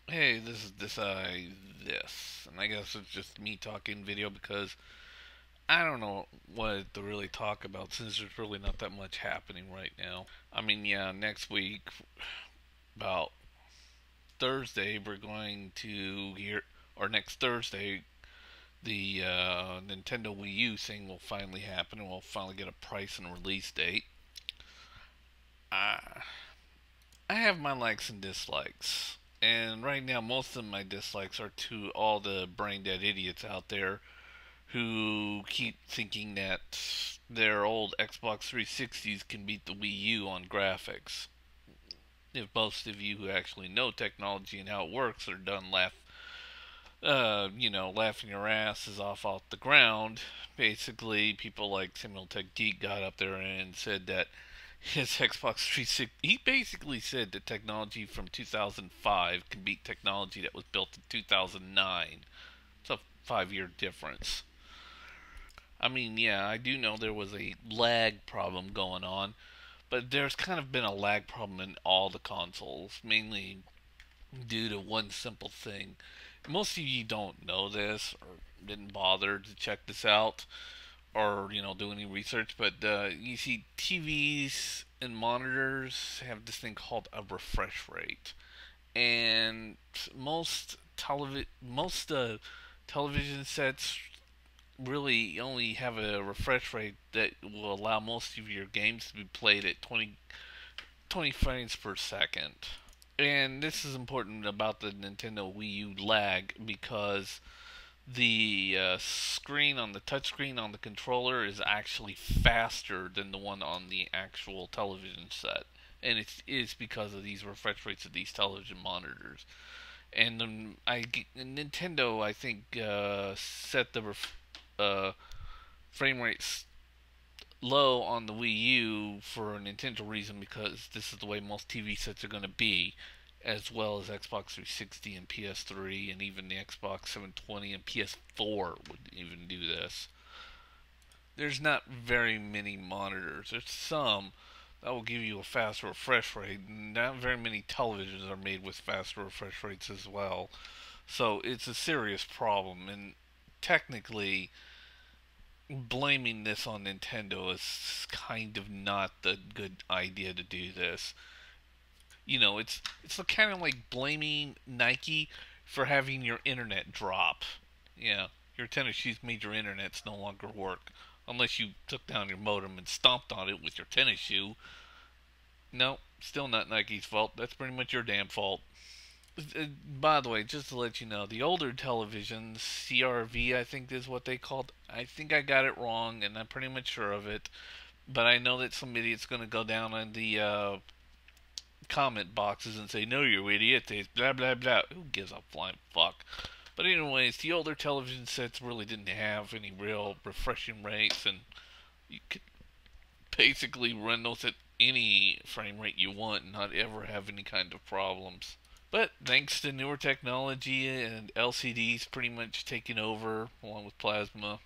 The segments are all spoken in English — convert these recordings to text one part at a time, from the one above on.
Hey, this is this, and I guess it's just me talking video because I don't know what to really talk about since there's really not that much happening right now. I mean, yeah, next week, about Thursday, we're going to hear, or next Thursday, the Nintendo Wii U thing will finally happen, and we'll finally get a price and release date. I I have my likes and dislikes. And right now, most of my dislikes are to all the brain dead idiots out there who keep thinking that their old Xbox 360s can beat the Wii U on graphics. If most of you who actually know technology and how it works are done laughing your asses off the ground, basically people like Samuel Tech Geek got up there and said that his Xbox 360. He basically said that technology from 2005 can beat technology that was built in 2009. It's a 5 year difference. I mean, yeah, I do know there was a lag problem going on, but there's kind of been a lag problem in all the consoles, mainly due to one simple thing. Most of you don't know this or didn't bother to check this out or do any research, but you see TVs and monitors have this thing called a refresh rate, and most television sets really only have a refresh rate that will allow most of your games to be played at 20 frames per second. And this is important about the Nintendo Wii U lag because the screen on the touchscreen on the controller is actually faster than the one on the actual television set, and it is because of these refresh rates of these television monitors. And Nintendo, I think, set the frame rates low on the Wii U for an intentional reason because this is the way most TV sets are going to be, as well as Xbox 360 and PS3, and even the Xbox 720 and PS4 would even do this. There's not very many monitors. There's some that will give you a faster refresh rate. Not very many televisions are made with faster refresh rates as well. So it's a serious problem, and technically, blaming this on Nintendo is kind of not the good idea to do this. It's kind of like blaming Nike for having your internet drop. Yeah, your tennis shoes made your internet's no longer work unless you took down your modem and stomped on it with your tennis shoe. No, still not Nike's fault. That's pretty much your damn fault. By the way, just to let you know, the older televisions, CRV, I think is what they called. I think I got it wrong, and I'm pretty much sure of it. But I know that some idiot's going to go down on the comment boxes and say, "No, you idiot." They blah blah blah. Who gives a flying fuck? But anyways, the older television sets really didn't have any real refreshing rates, and you could basically run those at any frame rate you want and not ever have any kind of problems. But thanks to newer technology and LCDs pretty much taking over along with plasma,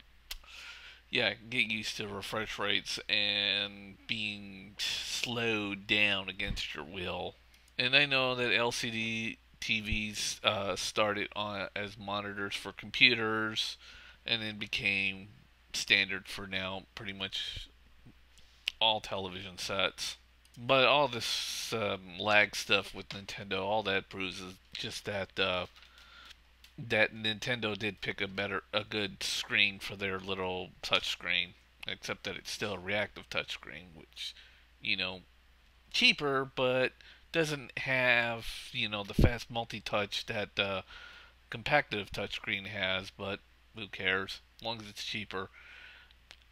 yeah, get used to refresh rates and being slowed down against your will. And I know that LCD TVs started on as monitors for computers and then became standard for now pretty much all television sets. But all this lag stuff with Nintendo, all that proves is just that Nintendo did pick a good screen for their little touch screen, except that it's still a reactive touch screen, which, you know, cheaper, but doesn't have, the fast multi-touch that compactive touchscreen has, but who cares? As long as it's cheaper.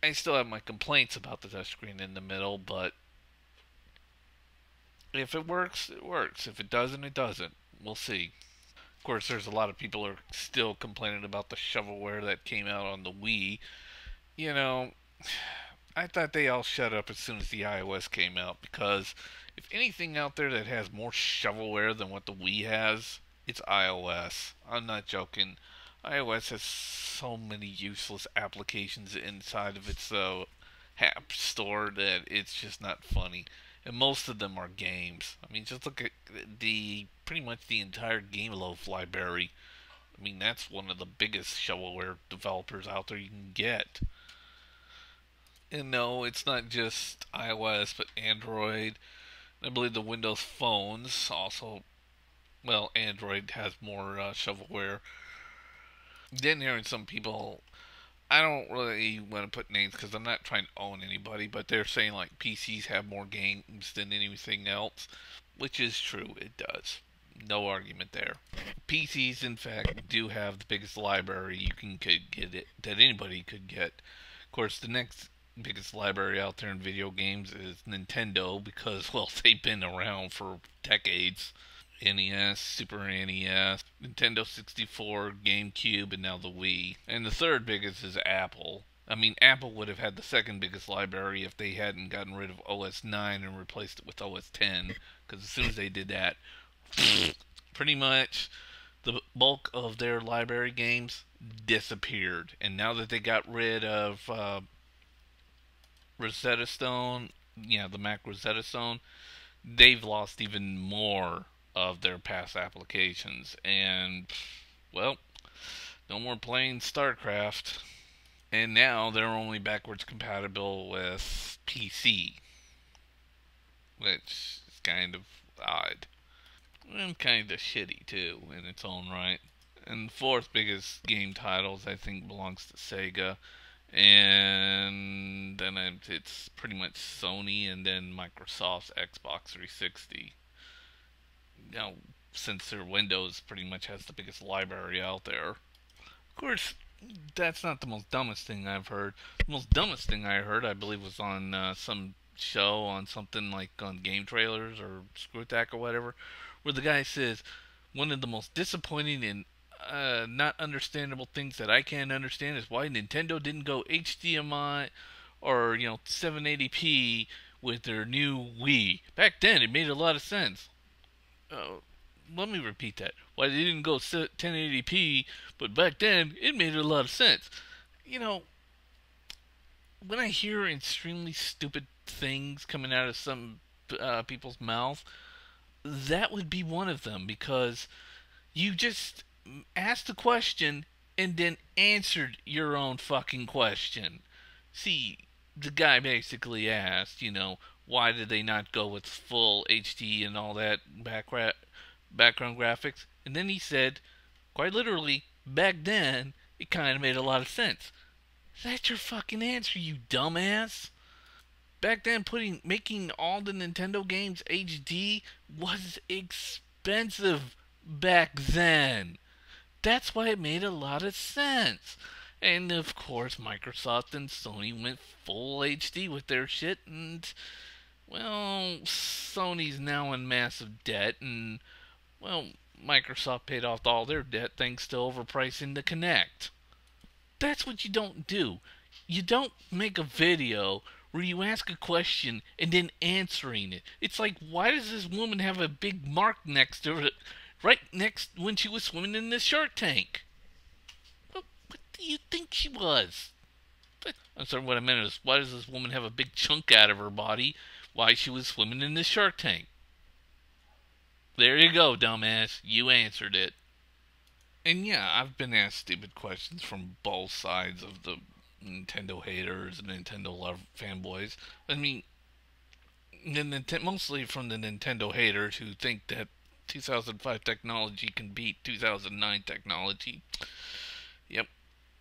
I still have my complaints about the touchscreen in the middle, but if it works, it works. If it doesn't, it doesn't. We'll see. Of course, there's a lot of people who are still complaining about the shovelware that came out on the Wii. You know, I thought they all shut up as soon as the iOS came out because if anything out there that has more shovelware than what the Wii has, it's iOS. I'm not joking. iOS has so many useless applications inside of its app store that it's just not funny. and most of them are games. I mean, just look at the pretty much the entire Game Loaf library. I mean, that's one of the biggest shovelware developers out there you can get. And no, it's not just iOS, but Android. I believe the Windows phones also. Well, Android has more shovelware. Then hearing some people, I don't really want to put names because I'm not trying to own anybody, but they're saying like PCs have more games than anything else, which is true. It does. No argument there. PCs, in fact, do have the biggest library you could get it that anybody could get. Of course, the next biggest library out there in video games is Nintendo because, well, they've been around for decades. NES, Super NES, Nintendo 64, GameCube, and now the Wii. And the third biggest is Apple. I mean, Apple would have had the second biggest library if they hadn't gotten rid of OS 9 and replaced it with OS 10. Because as soon as they did that, pretty much the bulk of their library games disappeared. And now that they got rid of Rosetta Stone, yeah, the Mac Rosetta Stone, they've lost even more of their past applications. And, well, no more playing StarCraft. And now they're only backwards compatible with PC, which is kind of odd. And kind of shitty, too, in its own right. And the fourth biggest game titles, I think, belongs to Sega. And then it's pretty much Sony and then Microsoft's Xbox 360. Now, since their Windows pretty much has the biggest library out there. Of course, that's not the most dumbest thing I've heard. The most dumbest thing I heard, I believe, was on some show on something like on Game Trailers or Screw Attack or whatever, where the guy says one of the most disappointing and not understandable things that I can't understand is why Nintendo didn't go HDMI or 780p with their new Wii. Back then, it made a lot of sense. Uh, Let me repeat that. Why they didn't go 1080p, but back then it made a lot of sense. You know, when I hear extremely stupid things coming out of some people's mouth, that would be one of them because you just asked a question and then answered your own fucking question. See, the guy basically asked, why did they not go with full HD and all that background graphics? And then he said, quite literally, back then, it kind of made a lot of sense. That's your fucking answer, you dumbass. Back then, making all the Nintendo games HD was expensive back then. That's why it made a lot of sense. And of course, Microsoft and Sony went full HD with their shit, and well, Sony's now in massive debt, and well, Microsoft paid off all their debt thanks to overpricing the Kinect. That's what you don't do. You don't make a video where you ask a question and then answering it. It's like, why does this woman have a big mark next to her, right next when she was swimming in the Shark Tank? What do you think she was? I'm sorry, what I meant is, why does this woman have a big chunk out of her body while she was swimming in the Shark Tank? There you go, dumbass. You answered it. And yeah, I've been asked stupid questions from both sides of the Nintendo haters and Nintendo love fanboys. I mean, mostly from the Nintendo haters who think that 2005 technology can beat 2009 technology. Yep,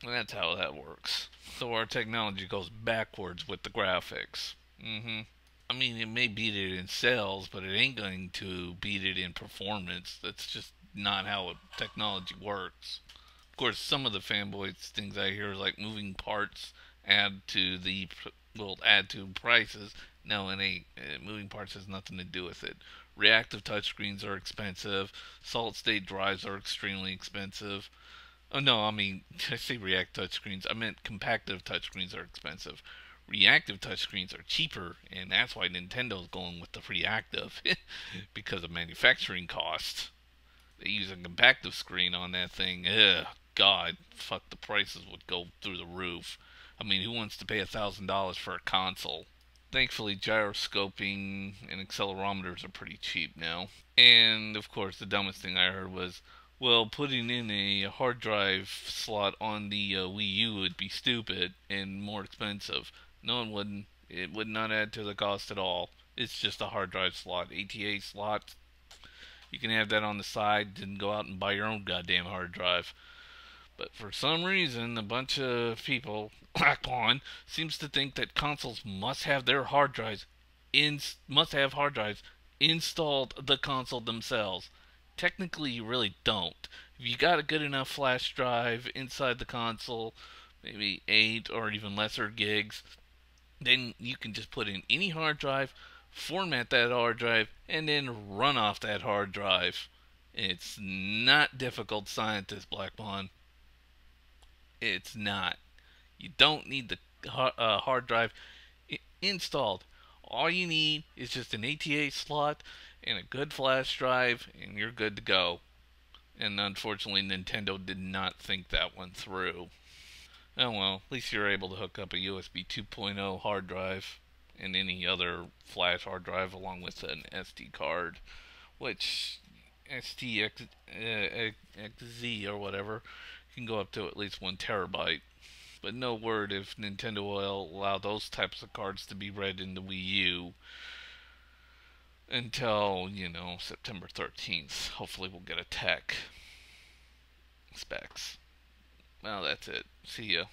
that's how that works. So our technology goes backwards with the graphics. I mean, it may beat it in sales, but it ain't going to beat it in performance. That's just not how technology works. Of course, some of the fanboys things I hear like moving parts add to prices. No, it ain't. Moving parts has nothing to do with it. Reactive touchscreens are expensive. Solid state drives are extremely expensive. Oh no, I mean, I say reactive touchscreens. I meant compactive touchscreens are expensive. Reactive touchscreens are cheaper, and that's why Nintendo's going with the reactive because of manufacturing costs. They use a compactive screen on that thing. Ugh, God, fuck, the prices would go through the roof. I mean, who wants to pay $1,000 for a console? Thankfully, gyroscoping and accelerometers are pretty cheap now. And of course, the dumbest thing I heard was, well, putting in a hard drive slot on the Wii U would be stupid and more expensive. No, it wouldn't. It would not add to the cost at all. It's just a hard drive slot, ATA slot. You can have that on the side and go out and buy your own goddamn hard drive. But for some reason, a bunch of people, Blackpawn, seems to think that consoles must have hard drives installed the console themselves. Technically, you really don't. If you got a good enough flash drive inside the console, maybe 8 or even lesser gigs, then you can just put in any hard drive, format that hard drive, and then run off that hard drive. It's not difficult science, Blackpawn. It's not. You don't need the hard drive installed. All you need is just an ATA slot and a good flash drive, and you're good to go. And unfortunately, Nintendo did not think that one through. Oh well, at least you're able to hook up a USB 2.0 hard drive and any other flash hard drive along with an SD card, which STXZ or whatever can go up to at least 1 terabyte. But no word if Nintendo will allow those types of cards to be read in the Wii U until, September 13th. Hopefully, we'll get a tech specs. Well, that's it. See ya.